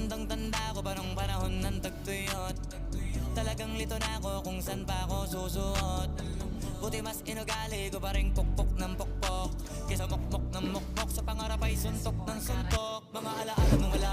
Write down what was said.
Tandang-tanda ko pa nung panahon ng tagtuyot. Talagang lito na ako kung san pa ako susuot. Buti mas inugali ko pa rin pukpok ng pukpok kesa mukmok ng mukmok. Sa pangarap ay suntok ng suntok. Mga alaala nung wala